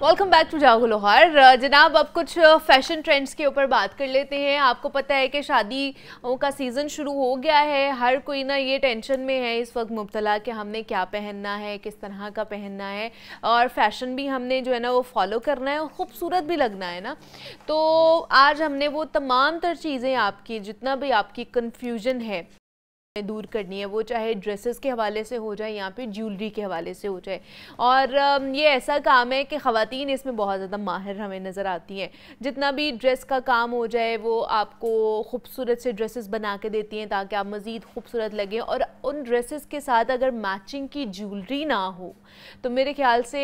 Welcome back to जागो लोहार। जनाब, अब कुछ फैशन ट्रेंड्स के ऊपर बात कर लेते हैं। आपको पता है कि शादी का सीज़न शुरू हो गया है। हर कोई ना ये टेंशन में है इस वक्त मुब्तला कि हमने क्या पहनना है, किस तरह का पहनना है, और फैशन भी हमने जो है ना वो फॉलो करना है और ख़ूबसूरत भी लगना है ना। तो आज हमने वो तमाम तर चीज़ें आपकी जितना भी आपकी कन्फ्यूजन है दूर करनी है, वो चाहे ड्रेसेस के हवाले से हो जाए या फिर ज्वेलरी के हवाले से हो जाए। और ये ऐसा काम है कि ख़वातीन इसमें बहुत ज़्यादा माहिर हमें नज़र आती हैं। जितना भी ड्रेस का काम हो जाए वो आपको खूबसूरत से ड्रेसेस बना के देती हैं ताकि आप मज़ीद खूबसूरत लगें। और उन ड्रेसेस के साथ अगर मैचिंग की ज्वेलरी ना हो तो मेरे ख्याल से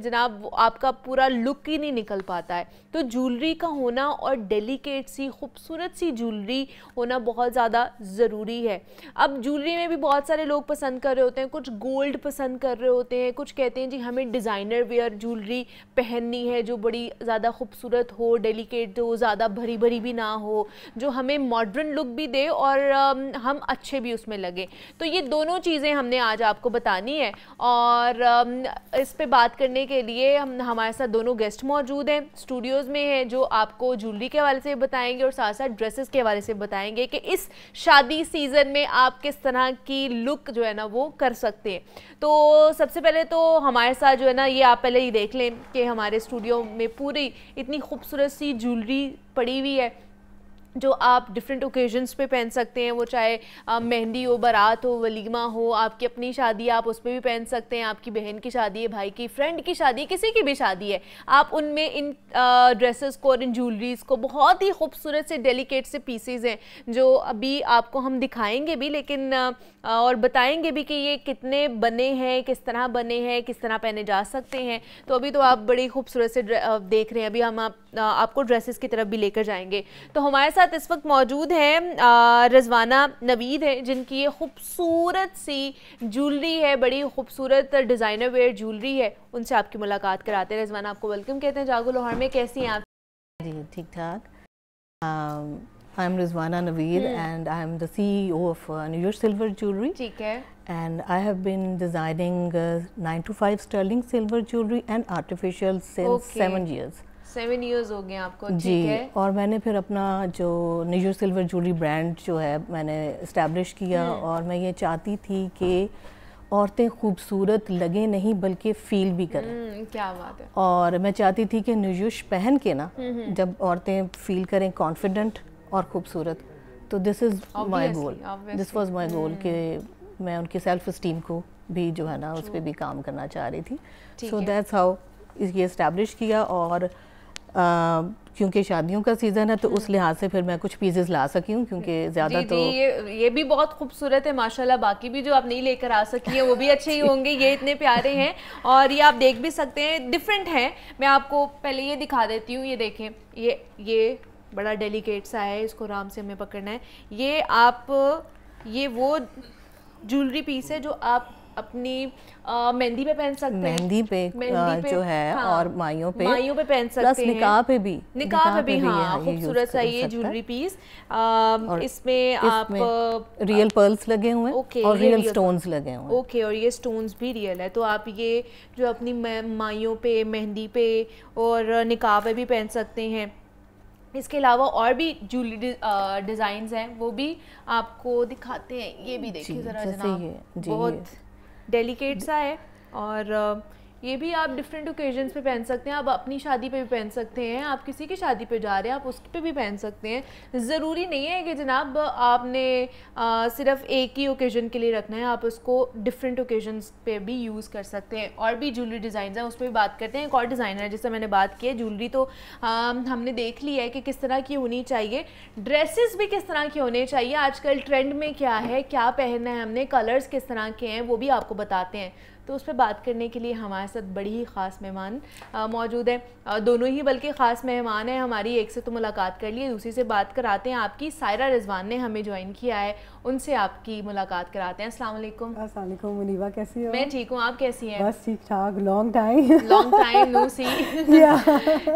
जनाब आपका पूरा लुक ही नहीं निकल पाता है। तो ज्वेलरी का होना और डेलिकेट सी खूबसूरत सी ज्वेलरी होना बहुत ज़्यादा ज़रूरी है। अब ज्वेलरी में भी बहुत सारे लोग पसंद कर रहे होते हैं, कुछ गोल्ड पसंद कर रहे होते हैं, कुछ कहते हैं जी हमें डिज़ाइनर वेयर ज्वेलरी पहननी है जो बड़ी ज़्यादा खूबसूरत हो, डेलिकेट हो, ज़्यादा भरी भरी भी ना हो, जो हमें मॉडर्न लुक भी दे और हम अच्छे भी उसमें लगे। तो ये दोनों चीज़ें हमने आज आपको बतानी है और इस पे बात करने के लिए हमारे साथ दोनों गेस्ट मौजूद हैं स्टूडियोज़ में हैं जो आपको ज्वेलरी के हवाले से बताएंगे और साथ साथ ड्रेसेस के हवाले से बताएंगे कि इस शादी सीज़न में आप किस तरह की लुक जो है ना वो कर सकते हैं। तो सबसे पहले तो हमारे साथ जो है ना ये आप पहले ही देख लें कि हमारे स्टूडियो में पूरी इतनी खूबसूरत सी ज्वेलरी पड़ी हुई है जो आप डिफरेंट ओकेजन्स पे पहन सकते हैं। वो चाहे मेहंदी हो, बारात हो, वलीमा हो, आपकी अपनी शादी आप उस पर भी पहन सकते हैं, आपकी बहन की शादी है, भाई की फ्रेंड की शादी है, किसी की भी शादी है, आप उनमें इन ड्रेसेस को और इन ज्वेलरीज को बहुत ही खूबसूरत से डेलिकेट से पीसेज हैं जो अभी आपको हम दिखाएंगे भी लेकिन और बताएंगे भी कि ये कितने बने हैं, किस तरह बने हैं, किस तरह पहने जा सकते हैं। तो अभी तो आप बड़ी खूबसूरत से देख रहे हैं, अभी हम आपको ड्रेसेस की तरफ भी लेकर जाएंगे। तो हमारे साथ इस वक्त मौजूद हैं रिजवाना नवीद है जिनकी ये खूबसूरत सी ज्वेलरी है, बड़ी खूबसूरत डिज़ाइनर वेयर ज्वेलरी है। उनसे आपकी मुलाकात कराते हैं। रिजवाना, आपको वेलकम कहते हैं जागो लोहार में। कैसी हैं आप? जी ठीक ठाक। I am Rizwana Naveed and I am the CEO of New York Silver Jewelry. ठीक है। And I have been designing 925 sterling silver jewelry and artificial since 7 years. 7 years हो गए आपको? जी। और मैंने फिर अपना जो new York silver jewellery brand जो है मैंने इस्टेब्लिश किया और मैं ये चाहती थी कि औरतें खूबसूरत लगें नहीं बल्कि फील भी करें। क्या बात है। और मैं चाहती थी कि न्यू यॉर्क पहन के ना जब औरतें फील करें कॉन्फिडेंट और खूबसूरत, तो this is my goal, this was my goal कि मैं उनकी सेल्फ इस्टीम को भी जो है ना उस पर भी काम करना चाह रही थी। सो दैट्स हाउ ये इस्टेब्लिश किया। और क्योंकि शादियों का सीज़न है तो उस लिहाज से फिर मैं कुछ पीसेस ला सकी हूँ क्योंकि ज़्यादा तो ये भी बहुत खूबसूरत है माशाल्लाह। बाकी भी जो आप नहीं लेकर आ सकी हैं वो भी अच्छे ही होंगे। ये इतने प्यारे हैं और ये आप देख भी सकते हैं, डिफरेंट हैं। मैं आपको पहले ये दिखा देती हूँ। ये देखें, ये बड़ा डेलिकेट सा है, इसको आराम से हमें पकड़ना है। ये वो ज्वेलरी पीस है जो आप अपनी मेहंदी पे पहन सकते हैं, मेहंदी पे जो है हाँ, और माइयों पे पहन सकते हैं, निकाह पे भी हाँ खूबसूरत सा ये ज्वेलरी पीस। इसमें आप रियल पर्ल्स लगे हुए हैं और रियल स्टोन्स लगे हुए हैं। ओके, और ये स्टोन्स भी रियल है। तो आप ये जो अपनी माइयों पे, मेहंदी पे और निकाह पे भी पहन सकते हैं। इसके अलावा और भी ज्वेलरी डिज़ाइंस हैं वो भी आपको दिखाते हैं। ये भी देखिए ज़रा जनाब, बहुत डेलिकेट सा है और ये भी आप डिफरेंट ओकेजन्स पे पहन सकते हैं। आप अपनी शादी पे भी पहन सकते हैं, आप किसी की शादी पे जा रहे हैं आप उस पे भी पहन सकते हैं। ज़रूरी नहीं है कि जनाब आपने सिर्फ एक ही ओकेजन के लिए रखना है, आप उसको डिफरेंट ओकेजन्स पे भी यूज़ कर सकते हैं। और भी ज्वेलरी डिज़ाइन हैं उस पर भी बात करते हैं। एक और डिज़ाइनर है जिससे मैंने बात की है। ज्वेलरी तो हमने देख ली है कि किस तरह की होनी चाहिए, ड्रेसेस भी किस तरह के होने चाहिए, आजकल ट्रेंड में क्या है, क्या पहनना है हमने, कलर्स किस तरह के हैं वो भी आपको बताते हैं। तो उस पर बात करने के लिए हमारे साथ बड़ी ही ख़ास मेहमान मौजूद हैं। दोनों ही बल्कि ख़ास मेहमान हैं हमारी। एक से तो मुलाकात कर लिए, दूसरी से बात कराते हैं आपकी। सायरा रिजवान ने हमें ज्वाइन किया है, उनसे आपकी मुलाकात कराते हैं। अस्सलाम वालेकुम। अस्सलाम वालेकुम मुनीबा, कैसी हो? मैं ठीक हूँ, आप कैसी हैं? बस ठीक ठाक। लॉन्ग टाइम नो सी।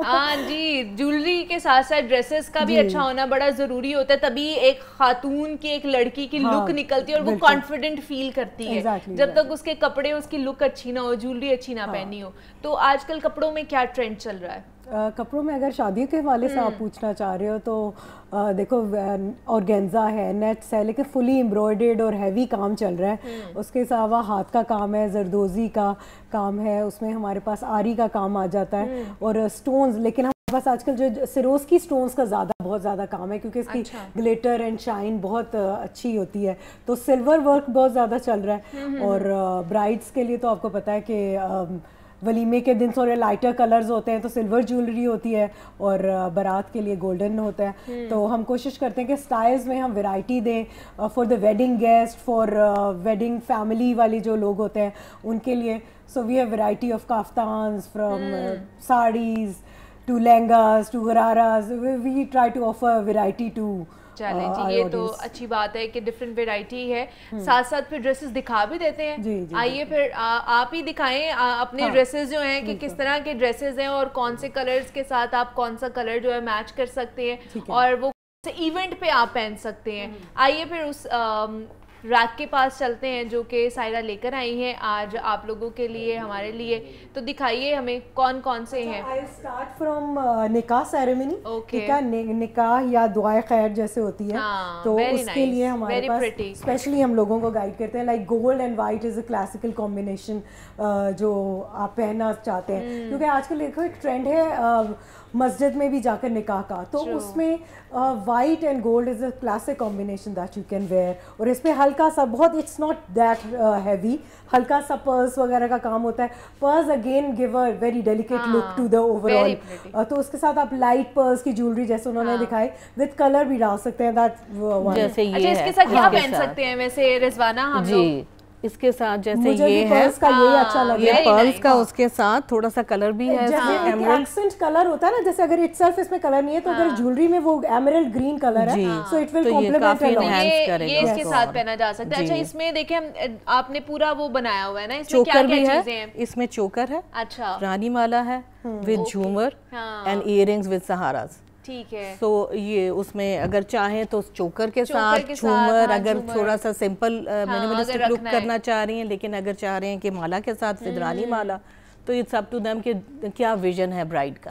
हाँ जी, ज्वेलरी के साथ साथ ड्रेसेस का भी अच्छा होना बड़ा ज़रूरी होता है, तभी एक खातून की, एक लड़की की लुक निकलती है और वो कॉन्फिडेंट फील करती है। जब तक उसके कपड़े, उसकी लुक अच्छी ना हो, ज्वेलरी अच्छी ना पहनी हो। तो आजकल कपड़ों में क्या ट्रेंड चल रहा है? कपड़ों में अगर शादियों के हवाले से आप पूछना चाह रहे हो तो देखो ऑर्गेन्जा है, नेट्स है, लेकिन फुली एम्ब्रॉयडर्ड और हैवी काम चल रहा है। उसके अलावा हाथ का काम है, जरदोजी का काम है, उसमें हमारे पास आरी का काम आ जाता है और स्टोन्स। लेकिन हमारे पास आजकल जो सिरोस्की स्टोन्स का बहुत ज़्यादा काम है क्योंकि इसकी ग्लिटर एंड शाइन बहुत अच्छी होती है, तो सिल्वर वर्क बहुत ज़्यादा चल रहा है। और ब्राइड्स के लिए तो आपको पता है कि वलीमे के दिन थोड़े लाइटर कलर्स होते हैं तो सिल्वर ज्वेलरी होती है और बारात के लिए गोल्डन होता है। तो हम कोशिश करते हैं कि स्टाइल्स में हम वैरायटी दें for the wedding guest, for wedding family वाले जो लोग होते हैं उनके लिए। So we have variety of kaftans from saris to lehengas to gararas, we try to offer variety too. चलें जी, ये तो अच्छी बात है कि डिफरेंट वैरायटी है। साथ साथ फिर ड्रेसेस दिखा भी देते हैं। आइए फिर आप ही दिखाएं अपने ड्रेसेस जो हैं कि किस तरह के ड्रेसेस हैं और कौन से कलर्स के साथ आप कौन सा कलर जो है मैच कर सकते हैं और वो इवेंट पे आप पहन सकते हैं। आइए फिर उस रैक के पास चलते हैं जो कि सायरा लेकर आई हैं आज आप लोगों के लिए, हमारे लिए। तो दिखाइए हमें कौन कौन से हैं। आई स्टार्ट फ्रॉम निकाह सेरेमनी। ठीक है, निकाह या दुआए खैर जैसे होती है, तो उसके लिए हमारे पास स्पेशली हम लोगों को गाइड करते हैं। Like gold and white is a classical combination जो आप पहनना चाहते हैं, क्योंकि आजकल देखो एक ट्रेंड है मस्जिद में भी जाकर निकाह का, तो उसमें white and gold is a classic combination that you can wear. और इस पे हल्का सा बहुत, इट्स नॉट दैट हैवी, हल्का सा पर्स वगैरह का काम होता है। Purse again give a very delicate look to the overall. तो उसके साथ आप लाइट पर्स की ज्वेलरी जैसे उन्होंने दिखाई विद कलर भी डाल सकते हैं। दैट जैसे ये अच्छा, इसके साथ क्या पहन सकते हैं वैसे रिजवाना हम लोग? इसके साथ जैसे ये है पर्ल्स का, ये अच्छा लग रहा है, पर्ल्स का उसके साथ थोड़ा सा कलर भी है, जैसे एक्सेंट कलर होता है ना, जैसे अगर इटसेल्फ इसमें कलर नहीं है तो अगर ज्वेलरी में वो एमरल्ड ग्रीन कलर है सो इट विल कॉम्प्लीमेंट ये इसके साथ पहना जा सकता है। अच्छा, इसमें देखिए आपने पूरा वो बनाया हुआ है ना, इसमें क्या क्या चीजें हैं? इसमें चोकर है, अच्छा, रानी माला है विद झूमर एंड इयररिंग्स विद सहारास। ठीक है। सो ये उसमें अगर चाहें तो चोकर के साथ झूमर, अगर थोड़ा सा सिंपल मिनिमलिस्टिक लुक करना चाह रही हैं, लेकिन अगर चाह रहे हैं कि माला के साथ फिदरानी माला, तो इट्स अप टू देम कि क्या विजन है ब्राइड का।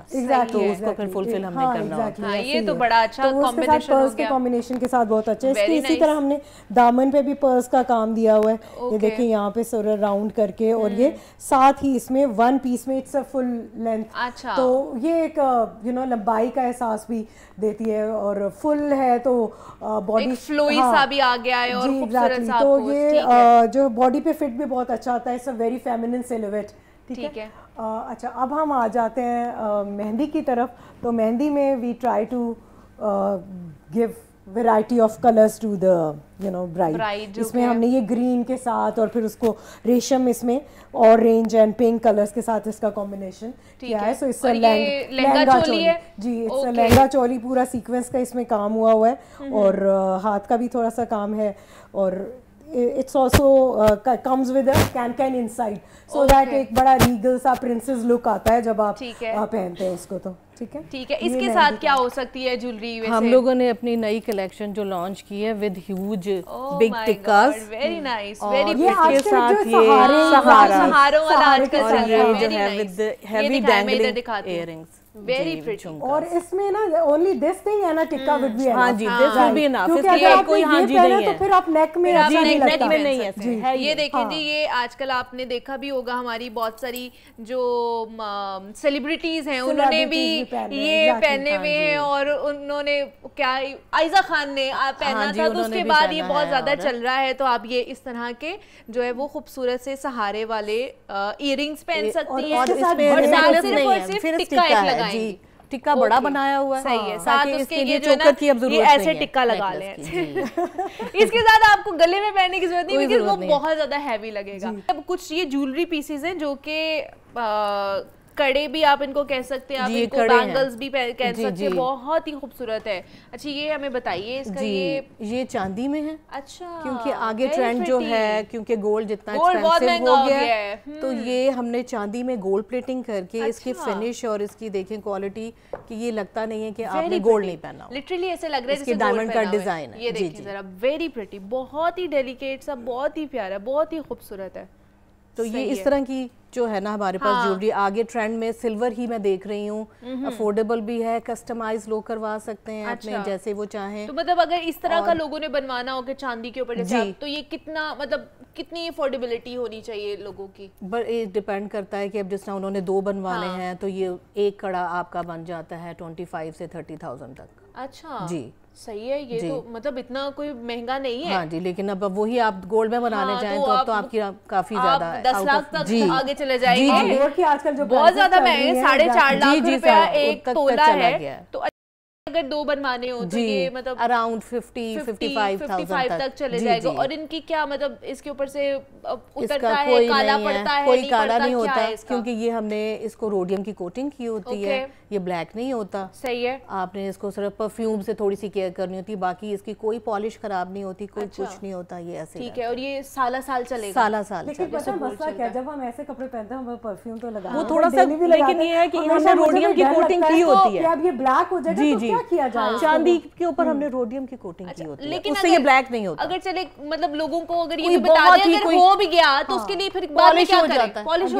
तो उसको फिर फुलफिल हमने करना होता है। ये तो बड़ा अच्छा कॉम्बिनेशन हो गया। कॉम्बिनेशन के साथ बहुत अच्छा है। इसी तरह हमने दामन पे भी पर्स का काम दिया हुआ है। ये देखिए यहाँ पे सोलर राउंड करके, और ये साथ ही इसमें वन पीस में इट्स अ फुल लेंथ। अच्छा, तो ये एक लंबाई का एहसास भी देती है और फुल है तो बॉडी फ्लोई सा भी आ गया है और खूबसूरत सा। तो ये जो बॉडी पे फिट भी बहुत अच्छा आता है। It's a very feminine silhouette. ठीक है। अच्छा, अब हम आ जाते हैं मेहंदी की तरफ। तो मेहंदी में we try to give variety of colours to the bride. इसमें हमने ये ग्रीन के साथ और फिर उसको रेशम इसमें ऑरेंज एंड पिंक कलर्स के साथ इसका कॉम्बिनेशन किया है। सो इससे लहंगा चोली है जी, इट्स लहंगा चोली, पूरा सीक्वेंस का इसमें काम हुआ है और हाथ का भी थोड़ा सा काम है। और it's also comes with a can inside, so that एक बड़ा regal सा princess look आता है जब आप पहनते हैं उसको। तो ठीक है। इसके साथ क्या हो सकती है ज्वेलरी? हम लोगों ने अपनी नई कलेक्शन जो लॉन्च की है with huge big tikkas, very nice, very इसके साथ ये सहारों वाला आजकल चल रहा है, जो है with heavy dangling earrings, very pretty. और इसमें ना ओनली दिस थिंग है ना, टिक्का विद भी है। हां जी, दिस विल बी इनफ। क्योंकि अगर आप कोई हां जी नहीं है तो फिर आप नेक में नहीं है। ये देखें जी, ये आजकल आपने देखा भी होगा हमारी बहुत सारी जो सेलिब्रिटीज हैं उन्होंने भी ये पहने हुए हैं, और उन्होंने क्या आयजा खान ने पहना था, तो उसके बाद ये बहुत ज्यादा चल रहा है। तो आप ये इस तरह के जो है वो खूबसूरत से सहारे वाले इयररिंग्स पहन सकती हैं, और सिर्फ टिक्का एक लगाएंगी। टिक्का बड़ा बनाया हुआ है, सही है। साथ उसके ये जो है ना, ये ऐसे टिक्का लगा लें। इसके साथ आपको गले में पहनने की जरूरत नहीं, क्योंकि वो बहुत ज्यादा हैवी लगेगा। अब कुछ ये ज्वेलरी पीसेस हैं जो कि कड़े भी आप इनको कह सकते हैं, आप इनको बैंगल्स भी कह सकते हैं, बहुत ही खूबसूरत है। अच्छा, ये हमें बताइए इसका। ये चांदी में है। अच्छा, क्योंकि आगे ट्रेंड जो है, क्योंकि गोल्ड जितना एक्सपेंसिव हो गया है, तो ये हमने चांदी में गोल्ड प्लेटिंग करके इसकी फिनिश और इसकी देखें क्वालिटी कि ये लगता नहीं है कि आपने गोल्ड नहीं पहना, लिटरली ऐसे लग रहा है जैसे डायमंड का डिजाइन है। ये देखिए जरा, वेरी प्रिटी, बहुत ही डेलिकेट सा, बहुत ही प्यारा, बहुत ही खूबसूरत है। तो ये इस तरह की जो है ना हमारे पास ज्वेलरी। आगे ट्रेंड में सिल्वर ही मैं देख रही हूँ, अफोर्डेबल भी है, कस्टमाइज लोग करवा सकते हैं अपने जैसे वो चाहें। तो मतलब अगर इस तरह का लोगों ने बनवाना हो कि चांदी के ऊपर जैसे तो ये कितना मतलब कितनी अफोर्डेबिलिटी होनी चाहिए लोगों की? बट ये डिपेंड करता है कि अब जिस तरह उन्होंने 2 बनवाने हैं तो ये एक कड़ा आपका बन जाता है 25 से 30,000 तक। अच्छा जी, सही है ये तो मतलब इतना कोई महंगा नहीं है। हाँ जी, लेकिन अब वही आप गोल्ड में बनाने चाहें तो अब तो आपकी काफी ज्यादा 10 लाख तक आगे चले जाएंगे। गोल्ड की आजकल जो बहुत ज्यादा महंगे 4.5 लाख रुपया एक तोला है। तो अगर 2 बनवाने हो तो ये मतलब अराउंड 55 तक चले जाएगा। और इनकी क्या मतलब इसके ऊपर से उतरता है, कोई काला नहीं पड़ता है? कोई काला नहीं होता क्योंकि ये हमने इसको रोडियम की कोटिंग की होती है, ये ब्लैक नहीं होता। सही है। आपने इसको सिर्फ परफ्यूम से थोड़ी सी केयर करनी होती है, बाकी इसकी कोई पॉलिश खराब नहीं होती, कोई कुछ नहीं होता, ये ऐसे ठीक है। और ये साल चलेगा? साल। लेकिन पता है मसला क्या, जब हम ऐसे कपड़े पहनते हैं हम परफ्यूम तो लगाते हैं वो थोड़ा सा, लेकिन ये है कि हमने रोडियम की कोटिंग की होती है। अब ये ब्लैक हो जाएगा तो क्या किया जाए? चांदी के ऊपर हमने रोडियम की कोटिंग की होती है, लेकिन उससे ये ब्लैक नहीं होता। अगर चले मतलब लोगों को अगर ये भी बता दें अगर हो भी गया तो उसके लिए फिर बाद में क्या करें? पॉलिश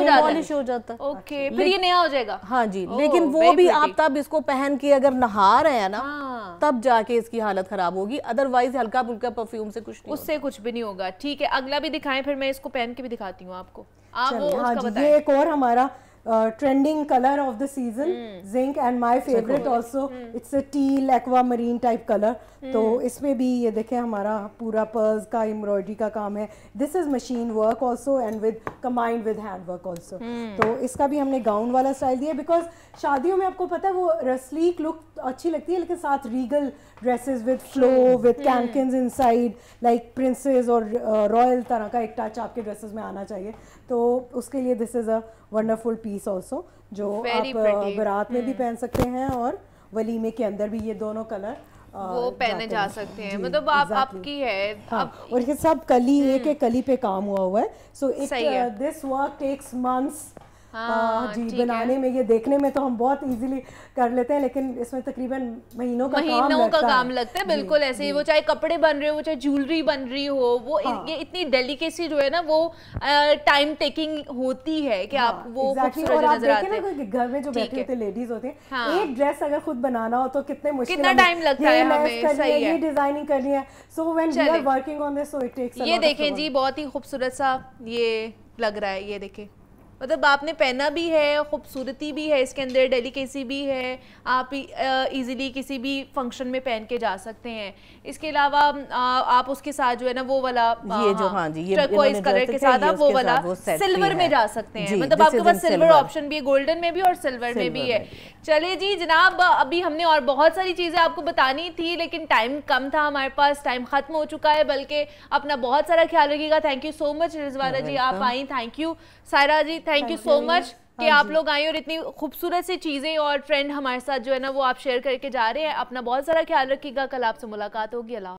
हो जाता है। ओके, फिर ये नया हो जाएगा। हाँ जी, लेकिन वो भी आप तब इसको पहन के अगर नहा रहे हैं ना तब जाके इसकी हालत खराब होगी, अदरवाइज हल्का फुल्का परफ्यूम से कुछ नहीं, उससे कुछ भी नहीं होगा। ठीक है, अगला भी दिखाएं, फिर मैं इसको पहन के भी दिखाती हूँ आपको। आप वो उसका बताएं। ये एक और हमारा trending colour of the season, zinc, and my favourite also, it's a teal aquamarine type colour. तो इसमें भी ये देखें हमारा पूरा पर्ल्स का एम्ब्रॉयडरी का काम है। This is machine work also and with combined with hand work also. तो इसका भी हमने गाउन वाला स्टाइल दिया बिकॉज शादियों में आपको पता है वो रस्लीक लुक अच्छी लगती है, लेकिन साथ regal dresses with flow with cancans inside like princess और रॉयल तरह का एक टच आपके ड्रेसेस में आना चाहिए। तो उसके लिए this is a wonderful piece also जो आप बारात में भी पहन सकते हैं और वलीमे के अंदर भी ये दोनों कलर वो पहने जा सकते हैं। मतलब आपकी है। हाँ, और ये सब कली एक कली पे काम हुआ है। So this work takes months जी बनाने में। ये देखने में तो हम बहुत इजीली कर लेते हैं लेकिन इसमें तकरीबन महीनों का काम लगता है। बिल्कुल ऐसे ही, वो चाहे कपड़े बन रहे हो, चाहे ज्वेलरी बन रही हो, वो ये इतनी डेलिकेसी जो है ना वो टाइम टेकिंग होती है कि आप वो खूबसूरत नजर आते हैं। घर में जो बैठी होती है लेडीज होती हैं, एक ड्रेस अगर खुद बनाना हो तो कितना टाइम लगता है हमें। सही है, ये डिजाइनिंग करनी है। So when we are working on this so it takes a lot. ये देखें जी, बहुत ही खूबसूरत सा ये लग रहा है। ये देखें, मतलब आपने पहना भी है, खूबसूरती भी है इसके अंदर, डेलिकेसी भी है। आप इजीली किसी भी फंक्शन में पहन के जा सकते हैं। इसके अलावा आप उसके साथ जो है ना वो वाला ये जो हाँ जी ये टर्कोइज कलर के साथ आप वो वाला सिल्वर में जा सकते हैं। मतलब आपके पास सिल्वर ऑप्शन भी है, गोल्डन में भी और सिल्वर में भी है। चलिए जी जनाब, अभी हमने और बहुत सारी चीजें आपको बतानी थी लेकिन टाइम कम था हमारे पास, टाइम खत्म हो चुका है। बल्कि अपना बहुत सारा ख्याल रखिएगा। Thank you so much Rizwana ji, आप आई। Thank you Saira ji, thank you so much कि आप लोग आए और इतनी खूबसूरत सी चीजें और ट्रेंड हमारे साथ जो है ना वो आप शेयर करके जा रहे हैं। अपना बहुत सारा ख्याल रखिएगा। कल आपसे मुलाकात होगी। अल्लाह।